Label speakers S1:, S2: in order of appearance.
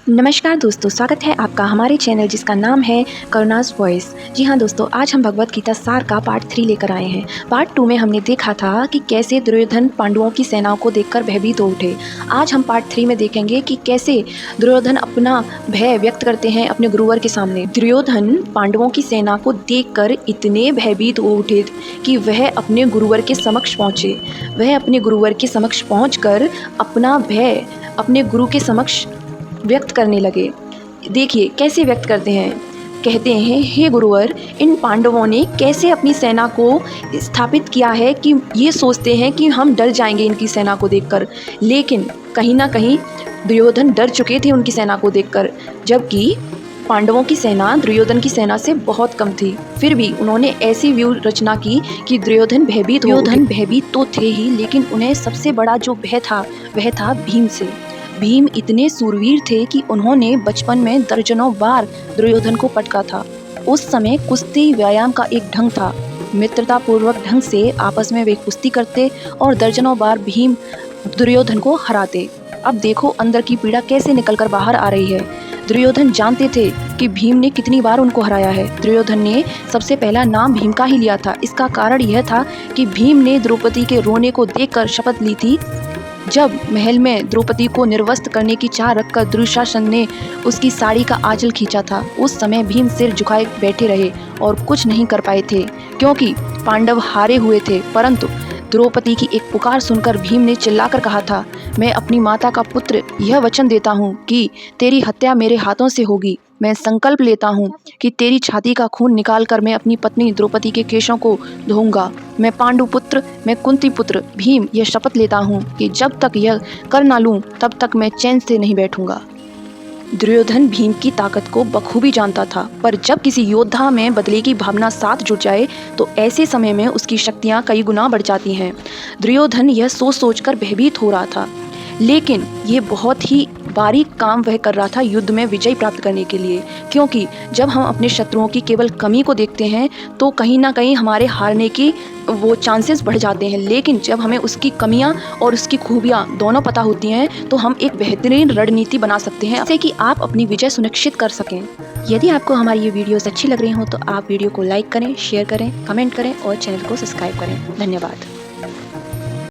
S1: नमस्कार दोस्तों, स्वागत है आपका हमारे चैनल जिसका नाम है करुणास वॉइस। जी हाँ दोस्तों, आज हम भगवत गीता सार का पार्ट 3 लेकर आए हैं। पार्ट 2 में हमने देखा था कि कैसे दुर्योधन पांडवों की सेनाओं को देखकर भयभीत हो उठे। आज हम पार्ट 3 में देखेंगे कि कैसे दुर्योधन अपना भय व्यक्त करते हैं अपने गुरुवर के सामने। दुर्योधन पांडवों की सेना को देखकर इतने भयभीत हो उठे कि वह अपने गुरुवर के समक्ष पहुँचे। वह अपने गुरुवर के समक्ष पहुँचकर अपना भय अपने गुरु के समक्ष व्यक्त करने लगे। देखिए कैसे व्यक्त करते हैं। कहते हैं, हे गुरुवर, इन पांडवों ने कैसे अपनी सेना को स्थापित किया है कि ये सोचते हैं कि हम डर जाएंगे इनकी सेना को देखकर, लेकिन कहीं ना कहीं दुर्योधन डर चुके थे उनकी सेना को देखकर, जबकि पांडवों की सेना दुर्योधन की सेना से बहुत कम थी। फिर भी उन्होंने ऐसी व्यूह रचना की कि दुर्योधन भयभीत तो थे ही, लेकिन उन्हें सबसे बड़ा जो भय था वह था भीम से। भीम इतने सूरवीर थे कि उन्होंने बचपन में दर्जनों बार दुर्योधन को पटका था। उस समय कुश्ती व्यायाम का एक ढंग था। मित्रतापूर्वक ढंग से आपस में वे कुश्ती करते और दर्जनों बार भीम दुर्योधन को हराते। अब देखो अंदर की पीड़ा कैसे निकलकर बाहर आ रही है। दुर्योधन जानते थे कि भीम ने कितनी बार उनको हराया है। दुर्योधन ने सबसे पहला नाम भीम का ही लिया था। इसका कारण यह था कि भीम ने द्रौपदी के रोने को देखकर शपथ ली थी। जब महल में द्रौपदी को निर्वस्त्र करने की चाह रखकर दुशासन ने उसकी साड़ी का आंचल खींचा था, उस समय भीम सिर झुकाए बैठे रहे और कुछ नहीं कर पाए थे, क्योंकि पांडव हारे हुए थे। परंतु द्रौपदी की एक पुकार सुनकर भीम ने चिल्लाकर कहा था, मैं अपनी माता का पुत्र यह वचन देता हूँ कि तेरी हत्या मेरे हाथों से होगी। मैं संकल्प लेता हूँ कि तेरी छाती का खून निकालकर मैं अपनी पत्नी द्रौपदी के केशों को धोऊंगा। मैं पांडु पुत्र, मैं कुंती पुत्र भीम यह शपथ लेता हूँ कि जब तक यह कर ना लूँ तब तक मैं चैन से नहीं बैठूंगा। दुर्योधन भीम की ताकत को बखूबी जानता था, पर जब किसी योद्धा में बदले की भावना साथ जुट जाए तो ऐसे समय में उसकी शक्तियाँ कई गुना बढ़ जाती हैं। दुर्योधन यह सोच सोचकर भयभीत हो रहा था, लेकिन ये बहुत ही बारीक काम वह कर रहा था युद्ध में विजय प्राप्त करने के लिए। क्योंकि जब हम अपने शत्रुओं की केवल कमी को देखते हैं तो कहीं ना कहीं हमारे हारने की वो चांसेस बढ़ जाते हैं, लेकिन जब हमें उसकी कमियां और उसकी खूबियां दोनों पता होती हैं तो हम एक बेहतरीन रणनीति बना सकते हैं जिससे कि आप अपनी विजय सुनिश्चित कर सकें। यदि आपको हमारी ये वीडियोस अच्छी लग रही हो तो आप वीडियो को लाइक करें, शेयर करें, कमेंट करें और चैनल को सब्सक्राइब करें। धन्यवाद।